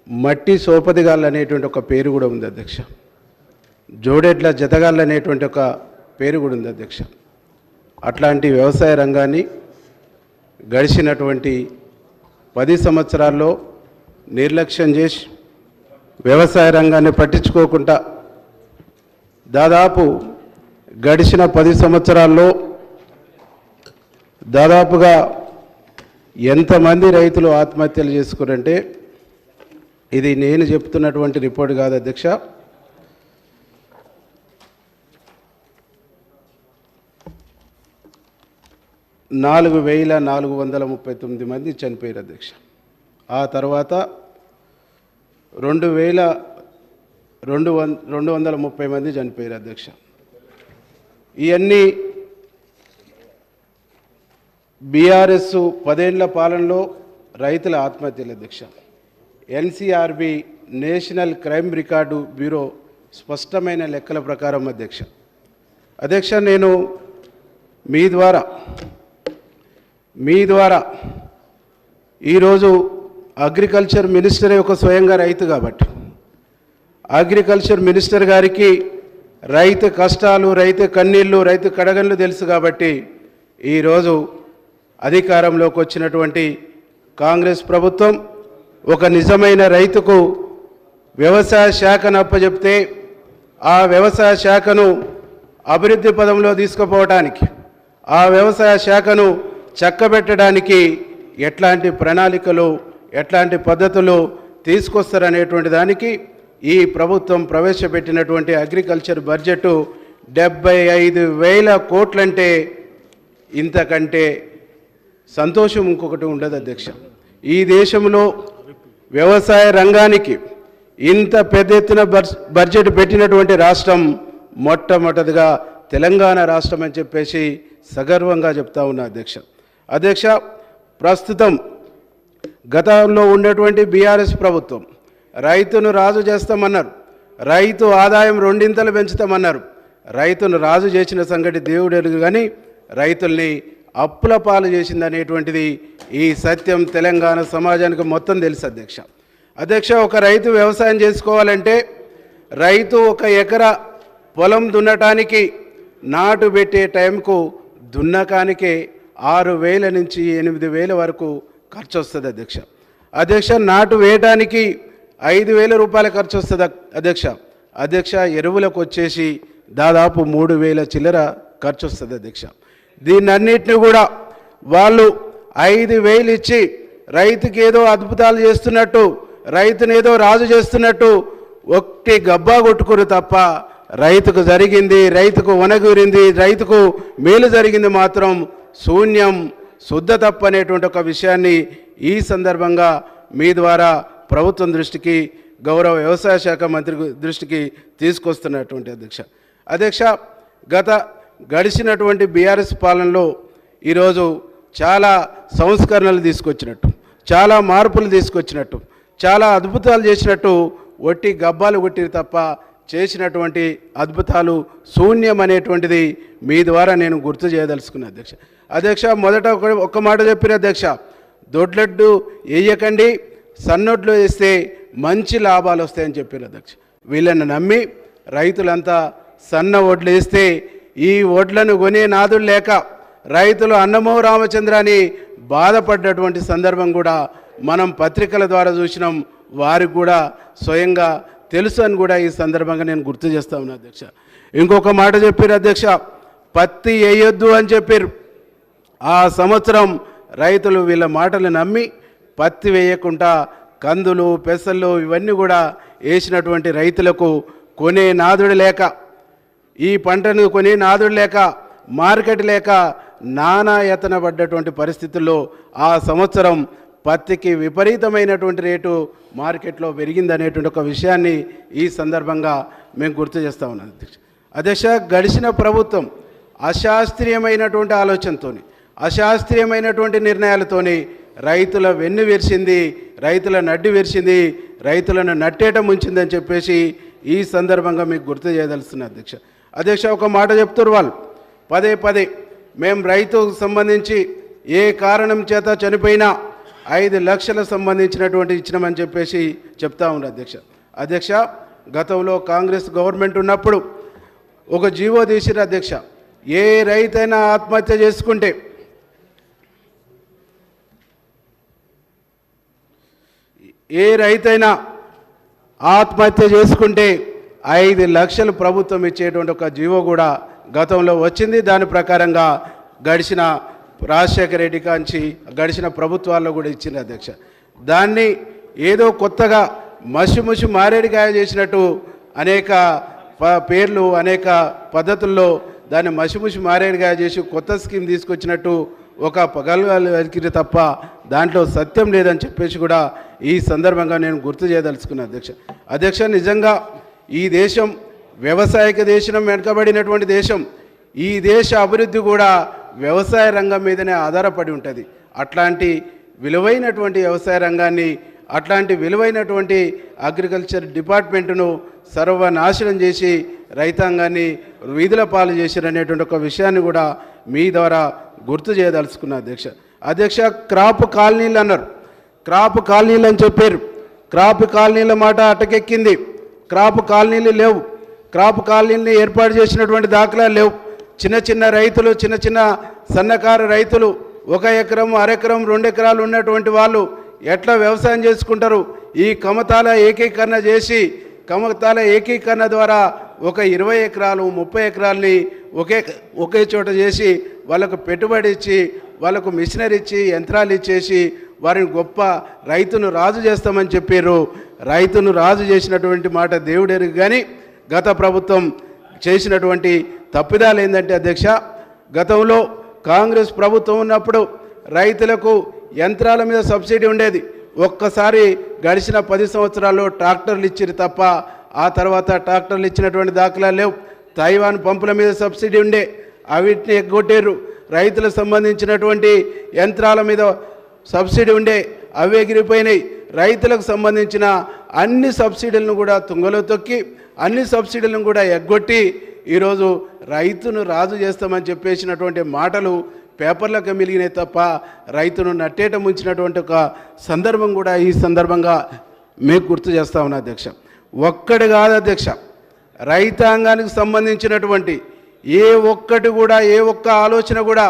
మట్టి సోపదిగాళ్ళు అనేటువంటి ఒక పేరు కూడా ఉంది అధ్యక్ష. జోడెడ్ల జతగాళ్ళు అనేటువంటి ఒక పేరు కూడా ఉంది అధ్యక్ష. అట్లాంటి వ్యవసాయ రంగాన్ని గడిచినటువంటి 10 సంవత్సరాల్లో నిర్లక్ష్యం చేసి వ్యవసాయ రంగాన్ని పట్టించుకోకుండా దాదాపు గడిచిన 10 సంవత్సరాల్లో దాదాపుగా ఎంతమంది రైతులు ఆత్మహత్యలు చేసుకున్నారంటే ఇది నేను చెప్తున్నటువంటి రిపోర్ట్ కాదు అధ్యక్ష. నాలుగు 439 మంది చనిపోయారు అధ్యక్ష. ఆ తర్వాత 2,230 మంది చనిపోయారు అధ్యక్ష. ఇవన్నీ బీఆర్ఎస్ 10 ఏళ్ల పాలనలో రైతుల ఆత్మహత్యలు అధ్యక్ష. NCRB national crime record bureau స్పష్టమైన లెక్కల ప్రకారం అధ్యక్ష నేను మీ ద్వారా ఈరోజు అగ్రికల్చర్ మినిస్టరే ఒక స్వయంగా రైతు కాబట్టి అగ్రికల్చర్ మినిస్టర్ గారికి రైతు కష్టాలు, రైతు కన్నీళ్ళు, రైతు కడగళ్ళు తెలుసు కాబట్టి ఈరోజు అధికారంలోకి వచ్చినటువంటి కాంగ్రెస్ ప్రభుత్వం ఒక నిజమైన రైతుకు వ్యవసాయ శాఖను అప్పచెప్తే ఆ వ్యవసాయ శాఖను అభివృద్ధి పదంలో తీసుకుపోవడానికి, ఆ వ్యవసాయ శాఖను చక్కబెట్టడానికి ఎట్లాంటి ప్రణాళికలు, ఎట్లాంటి పద్ధతులు తీసుకొస్తారనేటువంటి దానికి ఈ ప్రభుత్వం ప్రవేశపెట్టినటువంటి అగ్రికల్చర్ బడ్జెట్ 75,000 కోట్లంటే ఇంతకంటే సంతోషం ఇంకొకటి ఉండదు అధ్యక్ష. ఈ దేశంలో వ్యవసాయ రంగానికి ఇంత పెద్ద ఎత్తున బడ్జెట్ పెట్టినటువంటి రాష్ట్రం మొట్టమొదటిగా తెలంగాణ రాష్ట్రం అని చెప్పేసి సగర్వంగా చెప్తా ఉన్నా అధ్యక్ష. ప్రస్తుతం గతంలో ఉన్నటువంటి బీఆర్ఎస్ ప్రభుత్వం రైతును రాజు చేస్తామన్నారు, రైతు ఆదాయం 2 పెంచుతామన్నారు. రైతును రాజు చేసిన సంగతి దేవుడు ఎరుగు, కానీ రైతుల్ని అప్పుల పాలు చేసిందనేటువంటిది ఈ సత్యం తెలంగాణ సమాజానికి మొత్తం తెలుసు అధ్యక్ష. ఒక రైతు వ్యవసాయం చేసుకోవాలంటే రైతు 1 ఎకరా పొలం దున్నటానికి నాటు పెట్టే టైంకు దున్నకానికే 6,000 నుంచి 8,000 వరకు ఖర్చు వస్తుంది అధ్యక్ష. నాటు వేయడానికి 5,000 రూపాయల ఖర్చు వస్తుంది అధ్యక్ష. ఎరువులకు వచ్చేసి దాదాపు 3,000 చిల్లర ఖర్చు వస్తుంది అధ్యక్ష. దీన్నన్నిటిని కూడా వాళ్ళు 5,000 ఇచ్చి రైతుకి ఏదో అద్భుతాలు చేస్తున్నట్టు, రైతుని ఏదో రాజు చేస్తున్నట్టు ఒకటి గబ్బా కొట్టుకురు తప్ప రైతుకు జరిగింది, రైతుకు వనగూరింది, రైతుకు మేలు జరిగింది మాత్రం శూన్యం, శుద్ధ తప్పు అనేటువంటి ఒక విషయాన్ని ఈ సందర్భంగా మీ ద్వారా ప్రభుత్వం దృష్టికి, గౌరవ వ్యవసాయ శాఖ మంత్రి దృష్టికి తీసుకొస్తున్నటువంటి అధ్యక్ష. గడిచినటువంటి బీఆర్ఎస్ పాలనలో ఈరోజు చాలా సంస్కరణలు తీసుకొచ్చినట్టు, చాలా మార్పులు తీసుకొచ్చినట్టు, చాలా అద్భుతాలు చేసినట్టు ఒట్టి గబ్బాలు కొట్టిరు తప్ప చేసినటువంటి అద్భుతాలు శూన్యం అనేటువంటిది మీ ద్వారా నేను గుర్తు చేయదలుచుకున్నా అధ్యక్ష. మొదట ఒక మాట చెప్పిన అధ్యక్ష, దొడ్లడ్డు వేయకండి, సన్నొడ్లు వేస్తే మంచి లాభాలు వస్తాయని చెప్పారు అధ్యక్ష. వీళ్ళని నమ్మి రైతులంతా సన్న ఒడ్లు వేస్తే ఈ ఒడ్లను కొనే నాదులు లేక రైతులు అన్నమో రామచంద్రాని బాధపడ్డటువంటి సందర్భం కూడా మనం పత్రికల ద్వారా చూసినాం. వారికి కూడా స్వయంగా తెలుసు అని కూడా ఈ సందర్భంగా నేను గుర్తు చేస్తా ఉన్నా అధ్యక్ష. ఇంకొక మాట చెప్పారు అధ్యక్ష, పత్తి వేయొద్దు అని చెప్పారు. ఆ సంవత్సరం రైతులు వీళ్ళ మాటలు నమ్మి పత్తి వేయకుండా కందులు, పెసళ్ళు ఇవన్నీ కూడా వేసినటువంటి రైతులకు కొనే నాదుడు లేక, ఈ పంటను కొనే నాదుడు లేక, మార్కెట్ లేక నానా యతన పడ్డటువంటి పరిస్థితుల్లో ఆ సంవత్సరం పత్తికి విపరీతమైనటువంటి రేటు మార్కెట్లో పెరిగిందనేటువంటి ఒక విషయాన్ని ఈ సందర్భంగా మేము గుర్తు చేస్తూ ఉన్నాం అధ్యక్ష. గడిచిన ప్రభుత్వం అశాస్త్రీయమైనటువంటి ఆలోచనతోని, అశాస్త్రీయమైనటువంటి నిర్ణయాలతోని రైతుల వెన్ను విరిచింది, రైతుల నడ్డి విరిచింది, రైతులను నట్టేట ముంచిందని చెప్పేసి ఈ సందర్భంగా మీకు గుర్తు చేయదలుస్తున్నా అధ్యక్ష. ఒక మాట చెప్తారు వాళ్ళు పదే మేము రైతుకు సంబంధించి ఏ కారణం చేత చనిపోయినా 5 లక్షల సంబంధించినటువంటి ఇచ్చినామని చెప్పేసి చెప్తా ఉన్నారు అధ్యక్ష. గతంలో కాంగ్రెస్ గవర్నమెంట్ ఉన్నప్పుడు ఒక జీవో తీసిరు అధ్యక్ష. ఏ రైతైనా ఆత్మహత్య చేసుకుంటే ఆత్మహత్య చేసుకుంటే 5 లక్షలు ప్రభుత్వం ఇచ్చేటువంటి ఒక జీవో కూడా గతంలో వచ్చింది. దాని ప్రకారంగా గడిచిన రాజశేఖర రెడ్డి కాంచి గడిచిన ప్రభుత్వాల్లో కూడా ఇచ్చింది అధ్యక్ష. దాన్ని ఏదో కొత్తగా మసి మారేడికాయ చేసినట్టు అనేక పేర్లు అనేక పద్ధతుల్లో దాన్ని మసి మారేడికాయ చేసి కొత్త స్కీమ్ తీసుకొచ్చినట్టు ఒక పగలగాలు వెతికిరి తప్ప దాంట్లో సత్యం లేదని చెప్పేసి కూడా ఈ సందర్భంగా నేను గుర్తు చేయదలుచుకున్నా అధ్యక్ష. నిజంగా ఈ దేశం వ్యవసాయక దేశం, వెనుకబడినటువంటి దేశం. ఈ దేశ అభివృద్ధి కూడా వ్యవసాయ రంగం మీదనే ఆధారపడి ఉంటుంది. అట్లాంటి విలువైనటువంటి వ్యవసాయ రంగాన్ని, అట్లాంటి విలువైనటువంటి అగ్రికల్చర్ డిపార్ట్మెంటును సర్వనాశనం చేసి రైతాంగాన్ని వీధుల పాలు చేశారనేటువంటి ఒక విషయాన్ని కూడా మీ ద్వారా గుర్తు చేయదలుచుకున్నా అధ్యక్ష. క్రాప్ కాలనీలు అన్నారు. క్రాప్ కాలనీలు అని చెప్పారు. క్రాప్ కాలనీల మాట అటకెక్కింది. క్రాప్ కాలనీలు లేవు. క్రాప్ కాలనీని ఏర్పాటు చేసినటువంటి దాఖలాలు లేవు. చిన్న రైతులు, చిన్న సన్నకారు రైతులు 1 ఎకరం, అరెకరం, 2 ఎకరాలు ఉన్నటువంటి వాళ్ళు ఎట్లా వ్యవసాయం చేసుకుంటారు? ఈ కమతాల ఏకీకరణ ద్వారా ఒక 20 ఎకరాలు, 30 ఎకరాలని ఒకే చోట చేసి వాళ్ళకు పెట్టుబడి ఇచ్చి, వాళ్ళకు మిషనరీ ఇచ్చి, యంత్రాలు ఇచ్చేసి వారిని గొప్ప రైతును రాజు చేస్తామని చెప్పారు. రైతును రాజు చేసినటువంటి మాట దేవుడెరుగు. కానీ గత ప్రభుత్వం చేసినటువంటి తప్పిదాలు ఏంటంటే అధ్యక్ష, గతంలో కాంగ్రెస్ ప్రభుత్వం ఉన్నప్పుడు రైతులకు యంత్రాల మీద సబ్సిడీ ఉండేది. ఒక్కసారి గడిచిన 10 సంవత్సరాల్లో ట్రాక్టర్లు ఇచ్చిరు తప్ప ఆ తర్వాత ట్రాక్టర్లు ఇచ్చినటువంటి దాఖలాలు లేవు. తైవాన్ పంపుల మీద సబ్సిడీ ఉండే, అవిటిని ఎగ్గొట్టారు. రైతులకు సంబంధించినటువంటి యంత్రాల మీద సబ్సిడీ ఉండే, అవి ఎగిరిపోయినాయి. రైతులకు సంబంధించిన అన్ని సబ్సిడీలను కూడా తుంగలో తొక్కి, అన్ని సబ్సిడీలను కూడా ఎగ్గొట్టి ఈరోజు రైతును రాజు చేస్తామని చెప్పేసినటువంటి మాటలు పేపర్లకు మిలిగినాయి తప్ప రైతును నట్టేట ముంచినటువంటి ఒక సందర్భం కూడా ఈ సందర్భంగా మీకు గుర్తు చేస్తా ఉన్నా అధ్యక్ష. ఒక్కటి కాదు అధ్యక్ష, రైతాంగానికి సంబంధించినటువంటి ఏ ఒక్క ఆలోచన కూడా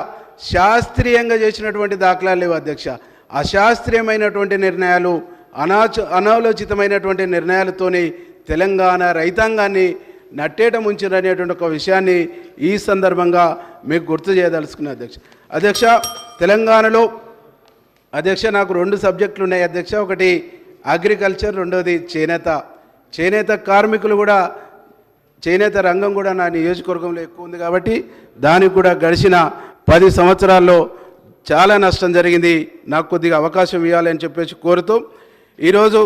శాస్త్రీయంగా చేసినటువంటి దాఖలాలు లేవు అధ్యక్ష. అశాస్త్రీయమైనటువంటి నిర్ణయాలు, అనాలోచితమైనటువంటి నిర్ణయాలతోని తెలంగాణ రైతాంగాన్ని నట్టేట ముంచిననేటువంటి ఒక విషయాన్ని ఈ సందర్భంగా మీకు గుర్తు చేయదలుచుకున్నా అధ్యక్ష. తెలంగాణలో అధ్యక్ష నాకు 2 సబ్జెక్టులు ఉన్నాయి అధ్యక్ష. ఒకటి అగ్రికల్చర్, రెండోది చేనేత కార్మికులు కూడా, చేనేత రంగం కూడా నా నియోజకవర్గంలో ఎక్కువ ఉంది కాబట్టి దానికి కూడా గడిచిన 10 సంవత్సరాల్లో చాలా నష్టం జరిగింది. నాకు కొద్దిగా అవకాశం ఇవ్వాలని చెప్పేసి కోరుతూ ఈరోజు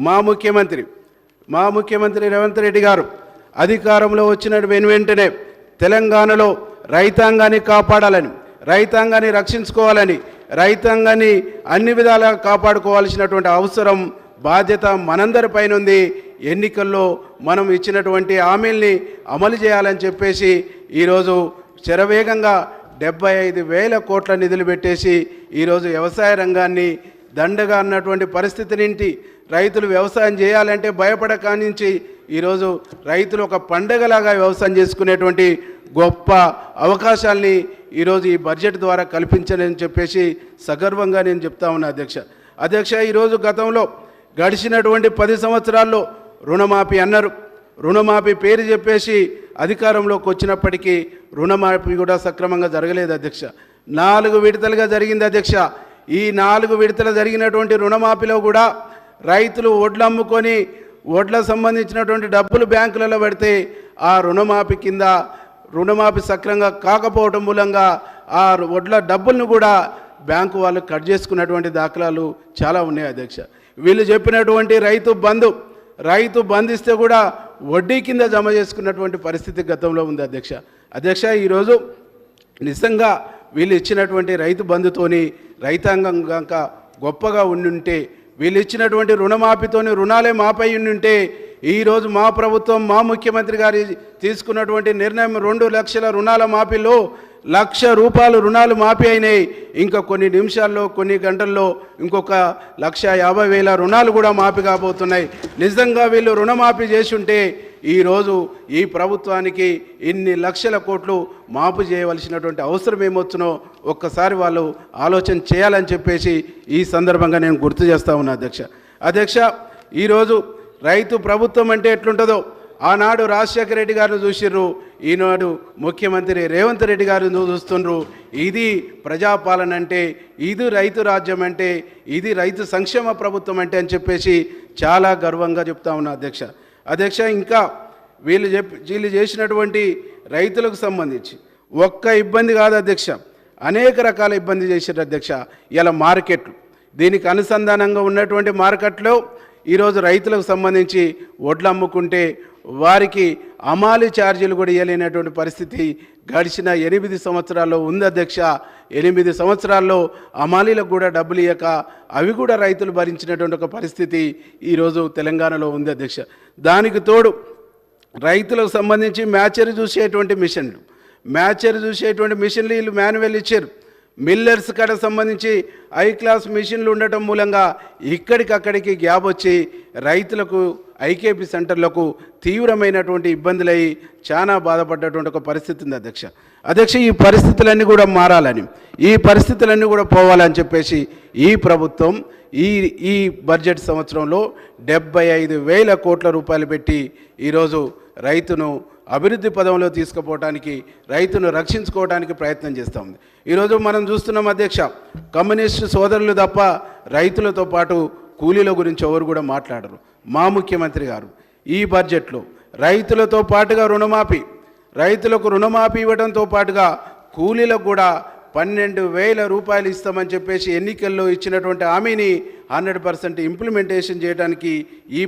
మా ముఖ్యమంత్రి రేవంత్ రెడ్డి గారు అధికారంలో వచ్చిన వెంటనే తెలంగాణలో రైతాంగాన్ని కాపాడాలని, రైతాంగాన్ని రక్షించుకోవాలని, రైతాంగాన్ని అన్ని విధాలుగా కాపాడుకోవాల్సినటువంటి అవసరం, బాధ్యత మనందరిపైన ఉంది. ఎన్నికల్లో మనం ఇచ్చినటువంటి హామీల్ని అమలు చేయాలని చెప్పేసి ఈరోజు శరవేగంగా 75,000 కోట్ల నిధులు పెట్టేసి ఈరోజు వ్యవసాయ రంగాన్ని దండగా అన్నటువంటి పరిస్థితి నుండి రైతులు వ్యవసాయం చేయాలంటే భయపడకానించి ఈరోజు రైతులు ఒక పండగలాగా వ్యవసాయం చేసుకునేటువంటి గొప్ప అవకాశాల్ని ఈరోజు ఈ బడ్జెట్ ద్వారా కల్పించాలని చెప్పేసి సగర్వంగా నేను చెప్తా ఉన్నా అధ్యక్ష. ఈరోజు గతంలో గడిచినటువంటి 10 సంవత్సరాల్లో రుణమాఫీ అన్నారు. రుణమాఫీ పేరు చెప్పేసి అధికారంలోకి వచ్చినప్పటికీ రుణమాఫీ కూడా సక్రమంగా జరగలేదు అధ్యక్ష. 4 విడతలుగా జరిగింది అధ్యక్ష. ఈ 4 విడతలు జరిగినటువంటి రుణమాఫీలో కూడా రైతులు వడ్లు అమ్ముకొని వడ్లకు సంబంధించినటువంటి డబ్బులు బ్యాంకులలో పెడితే ఆ రుణమాఫీ కింద రుణమాఫీ సక్రమంగా కాకపోవడం మూలంగా ఆ వడ్ల డబ్బులను కూడా బ్యాంకు వాళ్ళు కట్ చేసుకున్నటువంటి దాఖలాలు చాలా ఉన్నాయి అధ్యక్ష. వీళ్ళు చెప్పినటువంటి రైతు బంధిస్తే కూడా వడ్డీ కింద జమ చేసుకున్నటువంటి పరిస్థితి గతంలో ఉంది అధ్యక్ష. ఈరోజు నిజంగా వీళ్ళు ఇచ్చినటువంటి రైతు బంధుతోని రైతాంగం కనుక గొప్పగా ఉండుంటే, వీళ్ళు ఇచ్చినటువంటి రుణమాఫీతోని రుణాలే మాపై ఉండుంటే ఈరోజు మా ప్రభుత్వం, మా ముఖ్యమంత్రి గారు తీసుకున్నటువంటి నిర్ణయం 2 లక్షల రుణాల మాఫీలో 1,00,000 రుణాలు మాఫీ అయినాయి. ఇంకా కొన్ని నిమిషాల్లో కొన్ని గంటల్లో ఇంకొక 1,50,000 రుణాలు కూడా మాఫీ కాబోతున్నాయి. నిజంగా వీళ్ళు రుణమాఫీ చేసి ఉంటే ఈరోజు ఈ ప్రభుత్వానికి ఇన్ని లక్షల కోట్లు మాఫీ చేయవలసినటువంటి అవసరం ఏమొచ్చునో ఒక్కసారి వాళ్ళు ఆలోచన చేయాలని చెప్పేసి ఈ సందర్భంగా నేను గుర్తు చేస్తా ఉన్నా అధ్యక్ష. ఈరోజు రైతు ప్రభుత్వం అంటే ఎట్లుంటుందో ఆనాడు రాజశేఖర రెడ్డి గారిని చూసిర్రు, ఈనాడు ముఖ్యమంత్రి రేవంత్ రెడ్డి గారిని చూస్తుండ్రు. ఇది ప్రజాపాలన అంటే, ఇది రైతు రాజ్యం అంటే, ఇది రైతు సంక్షేమ ప్రభుత్వం అంటే అని చెప్పేసి చాలా గర్వంగా చెప్తా ఉన్నా అధ్యక్ష. ఇంకా వీళ్ళు చేసినటువంటి రైతులకు సంబంధించి ఒక్క ఇబ్బంది కాదు అధ్యక్ష, అనేక రకాల ఇబ్బంది చేశారు అధ్యక్ష. ఇలా మార్కెట్లు, దీనికి అనుసంధానంగా ఉన్నటువంటి మార్కెట్లో ఈరోజు రైతులకు సంబంధించి వడ్లు అమ్ముకుంటే వారికి అమాలి ఛార్జీలు కూడా ఇవ్వలేనటువంటి పరిస్థితి గడిచిన 8 సంవత్సరాల్లో ఉంది అధ్యక్ష. 8 సంవత్సరాల్లో అమాలీలకు కూడా డబ్బులు ఇవ్వక అవి కూడా రైతులు భరించినటువంటి ఒక పరిస్థితి ఈరోజు తెలంగాణలో ఉంది అధ్యక్ష. దానికి తోడు రైతులకు సంబంధించి మ్యాచర్ చూసేటువంటి మిషన్లు వీళ్ళు మాన్యువల్ ఇచ్చారు. మిల్లర్స్ కాడ సంబంధించి హై క్లాస్ మిషన్లు ఉండటం మూలంగా ఇక్కడికక్కడికి గ్యాప్ వచ్చి రైతులకు ఐకేపీ సెంటర్లకు తీవ్రమైనటువంటి ఇబ్బందులై చాలా బాధపడ్డటువంటి ఒక పరిస్థితి ఉంది అధ్యక్ష. ఈ పరిస్థితులన్నీ కూడా మారాలని, ఈ పరిస్థితులన్నీ కూడా పోవాలని చెప్పేసి ఈ ప్రభుత్వం ఈ బడ్జెట్ సంవత్సరంలో 75,000 కోట్ల రూపాయలు పెట్టి ఈరోజు రైతును అభివృద్ధి పదంలో తీసుకుపోవడానికి, రైతును రక్షించుకోవడానికి ప్రయత్నం చేస్తూ ఉంది. ఈరోజు మనం చూస్తున్నాం అధ్యక్ష, కమ్యూనిస్టు సోదరులు తప్ప రైతులతో పాటు కూలీల గురించి ఎవరు కూడా మాట్లాడరు. మా ముఖ్యమంత్రి గారు ఈ బడ్జెట్లో రైతులతో పాటుగా రైతులకు రుణమాఫీ ఇవ్వడంతో పాటుగా కూలీలకు కూడా 12,000 రూపాయలు ఇస్తామని చెప్పేసి ఎన్నికల్లో ఇచ్చినటువంటి హామీని 100% ఇంప్లిమెంటేషన్ చేయడానికి ఈ